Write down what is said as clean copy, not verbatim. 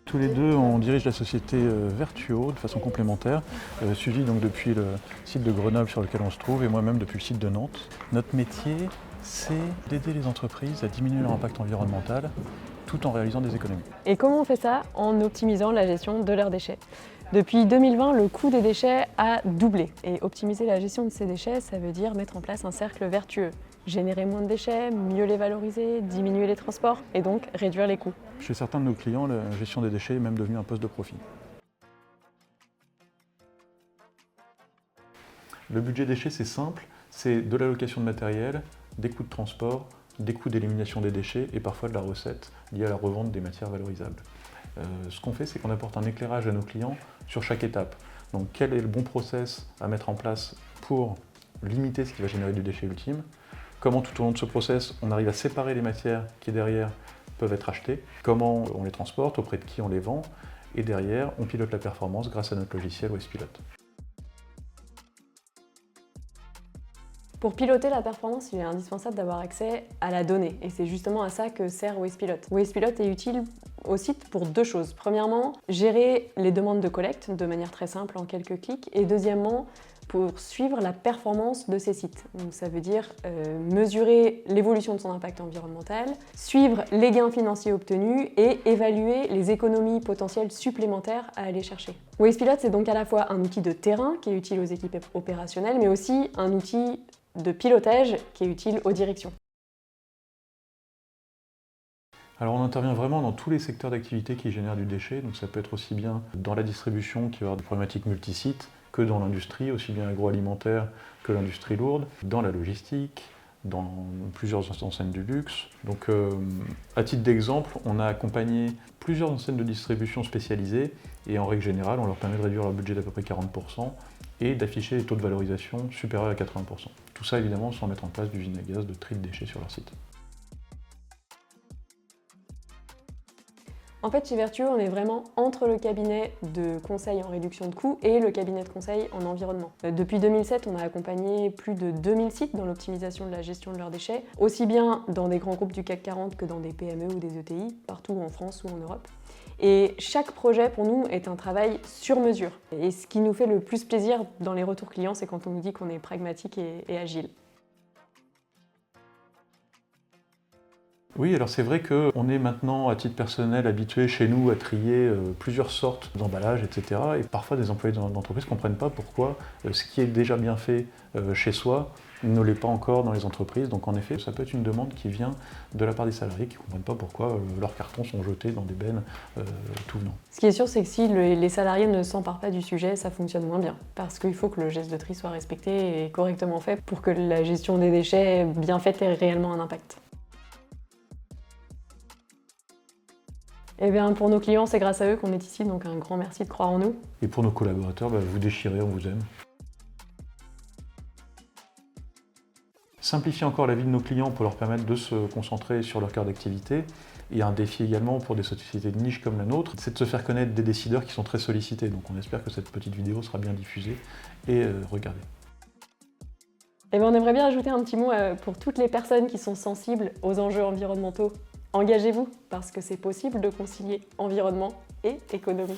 Tous les deux, on dirige la société Vertuo de façon complémentaire, suivi donc depuis le site de Grenoble sur lequel on se trouve et moi-même depuis le site de Nantes. Notre métier, c'est d'aider les entreprises à diminuer leur impact environnemental tout en réalisant des économies. Et comment on fait ça? En optimisant la gestion de leurs déchets. Depuis 2020, le coût des déchets a doublé. Et optimiser la gestion de ces déchets, ça veut dire mettre en place un cercle vertueux. Générer moins de déchets, mieux les valoriser, diminuer les transports et donc réduire les coûts. Chez certains de nos clients, la gestion des déchets est même devenue un poste de profit. Le budget déchets, c'est simple, c'est de l'allocation de matériel, des coûts de transport, des coûts d'élimination des déchets et parfois de la recette liée à la revente des matières valorisables. Ce qu'on fait, c'est qu'on apporte un éclairage à nos clients sur chaque étape. Donc quel est le bon process à mettre en place pour limiter ce qui va générer du déchet ultime, comment tout au long de ce process on arrive à séparer les matières qui derrière peuvent être achetées, comment on les transporte, auprès de qui on les vend, et derrière on pilote la performance grâce à notre logiciel Wastepilot. Pour piloter la performance, il est indispensable d'avoir accès à la donnée et c'est justement à ça que sert Wastepilot. Wastepilot est utile au site pour deux choses. Premièrement, gérer les demandes de collecte de manière très simple en quelques clics et deuxièmement, pour suivre la performance de ces sites. Donc ça veut dire mesurer l'évolution de son impact environnemental, suivre les gains financiers obtenus et évaluer les économies potentielles supplémentaires à aller chercher. Wastepilot, c'est donc à la fois un outil de terrain qui est utile aux équipes opérationnelles, mais aussi un outil de pilotage qui est utile aux directions. Alors on intervient vraiment dans tous les secteurs d'activité qui génèrent du déchet, donc ça peut être aussi bien dans la distribution qui va avoir des problématiques multisites, que dans l'industrie, aussi bien agroalimentaire que l'industrie lourde, dans la logistique, dans plusieurs enseignes du luxe. Donc à titre d'exemple, on a accompagné plusieurs enseignes de distribution spécialisées et en règle générale, on leur permet de réduire leur budget d'à peu près 40% et d'afficher des taux de valorisation supérieurs à 80%. Tout ça évidemment sans mettre en place d'usine à gaz de tri de déchets sur leur site. En fait, chez Vertuo, on est vraiment entre le cabinet de conseil en réduction de coûts et le cabinet de conseil en environnement. Depuis 2007, on a accompagné plus de 2000 sites dans l'optimisation de la gestion de leurs déchets, aussi bien dans des grands groupes du CAC 40 que dans des PME ou des ETI, partout en France ou en Europe. Et chaque projet, pour nous, est un travail sur mesure. Et ce qui nous fait le plus plaisir dans les retours clients, c'est quand on nous dit qu'on est pragmatique et agile. Oui, alors c'est vrai qu'on est maintenant, à titre personnel, habitué chez nous à trier plusieurs sortes d'emballages, etc. Et parfois, des employés d'entreprise ne comprennent pas pourquoi ce qui est déjà bien fait chez soi ne l'est pas encore dans les entreprises. Donc en effet, ça peut être une demande qui vient de la part des salariés qui ne comprennent pas pourquoi leurs cartons sont jetés dans des bennes tout venant. Ce qui est sûr, c'est que si les salariés ne s'emparent pas du sujet, ça fonctionne moins bien. Parce qu'il faut que le geste de tri soit respecté et correctement fait pour que la gestion des déchets bien faite ait réellement un impact. Eh bien, pour nos clients, c'est grâce à eux qu'on est ici, donc un grand merci de croire en nous. Et pour nos collaborateurs, vous déchirez, on vous aime. Simplifier encore la vie de nos clients pour leur permettre de se concentrer sur leur cœur d'activité. Et un défi également pour des sociétés de niche comme la nôtre, c'est de se faire connaître des décideurs qui sont très sollicités. Donc on espère que cette petite vidéo sera bien diffusée et regardée. Eh bien, on aimerait bien ajouter un petit mot pour toutes les personnes qui sont sensibles aux enjeux environnementaux. Engagez-vous, parce que c'est possible de concilier environnement et économie.